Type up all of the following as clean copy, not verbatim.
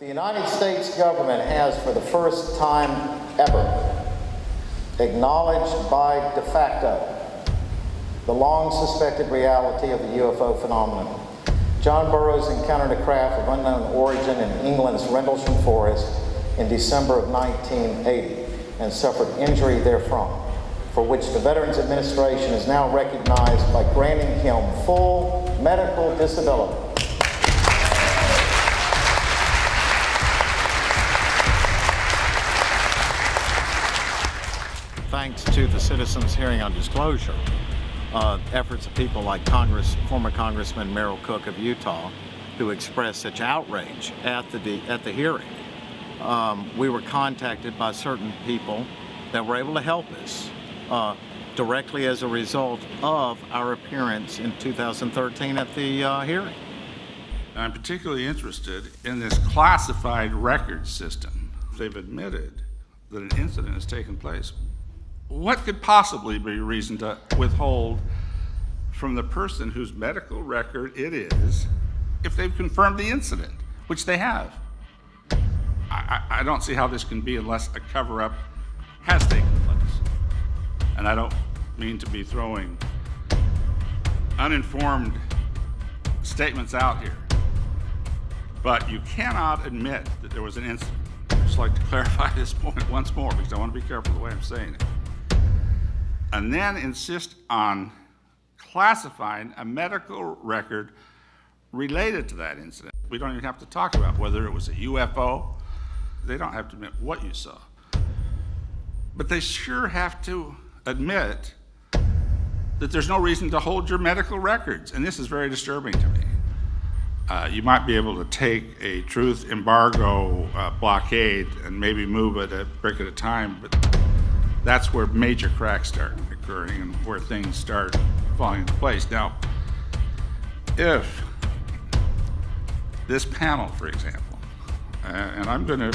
The United States government has, for the first time ever, acknowledged by de facto the long-suspected reality of the UFO phenomenon. John Burroughs encountered a craft of unknown origin in England's Rendlesham Forest in December of 1980 and suffered injury therefrom, for which the Veterans Administration is now recognized by granting him full medical disability. Thanks to the citizens' hearing on disclosure, efforts of people like former Congressman Merrill Cook of Utah, who expressed such outrage at the hearing, we were contacted by certain people that were able to help us directly as a result of our appearance in 2013 at the hearing. I'm particularly interested in this classified record system. They've admitted that an incident has taken place. What could possibly be a reason to withhold from the person whose medical record it is if they've confirmed the incident, which they have? I don't see how this can be unless a cover-up has taken place. And I don't mean to be throwing uninformed statements out here, but you cannot admit that there was an incident. I'd just like to clarify this point once more because I want to be careful the way I'm saying it. And then insist on classifying a medical record related to that incident. We don't even have to talk about whether it was a UFO. They don't have to admit what you saw. But they sure have to admit that there's no reason to hold your medical records, and this is very disturbing to me. You might be able to take a truth embargo blockade and maybe move it a brick at a time, but that's where major cracks start occurring and where things start falling into place. Now, if this panel, for example, and I'm going to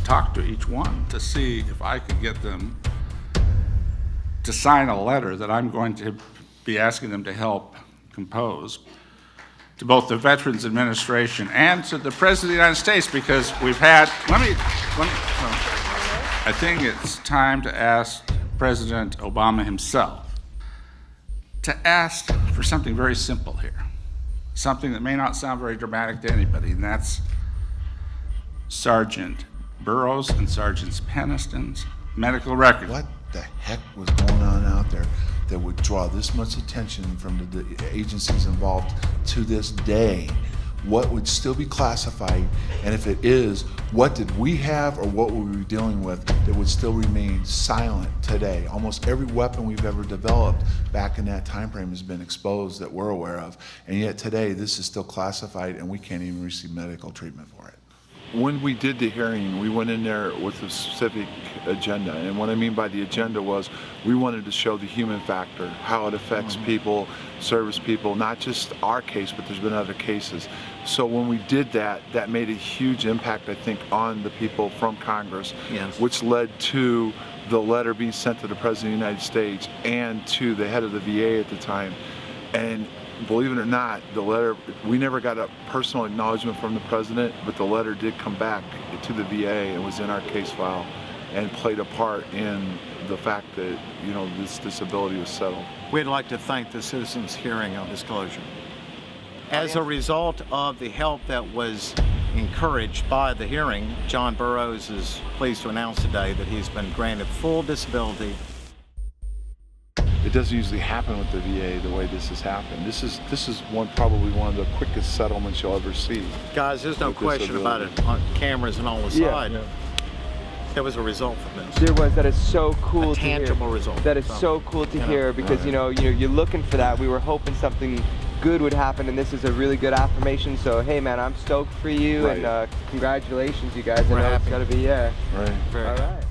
talk to each one to see if I could get them to sign a letter that I'm going to be asking them to help compose to both the Veterans Administration and to the President of the United States, because we've had, I think it's time to ask President Obama himself to ask for something very simple here, something that may not sound very dramatic to anybody, and that's Sergeant Burroughs and Sergeant Peniston's medical record. What the heck was going on out there that would draw this much attention from the agencies involved to this day? What would still be classified, and if it is, what did we have or what were we dealing with that would still remain silent today? Almost every weapon we've ever developed back in that time frame has been exposed that we're aware of, and yet today this is still classified and we can't even receive medical treatment for it. When we did the hearing, we went in there with a specific agenda, and what I mean by the agenda was we wanted to show the human factor, how it affects people, service people, not just our case, but there's been other cases. So when we did that, that made a huge impact, I think, on the people from Congress, yes, which led to the letter being sent to the President of the United States and to the head of the VA at the time. And believe it or not, the letter, we never got a personal acknowledgement from the President, but the letter did come back to the VA and was in our case file and played a part in the fact that, you know, this disability was settled. We'd like to thank the citizens' hearing on disclosure. As a result of the help that was encouraged by the hearing, John Burroughs is pleased to announce today that he's been granted full disability. It doesn't usually happen with the VA the way this has happened. This is probably one of the quickest settlements you'll ever see. Guys, there's no question about it on cameras and all aside. Yeah. There was a result from this. There was. That is so cool. A tangible result. That is so cool to hear, because you're looking for that. We were hoping something good would happen, and this is a really good affirmation. So hey, man, I'm stoked for you, and congratulations, you guys. I know it's gotta be Right. All right.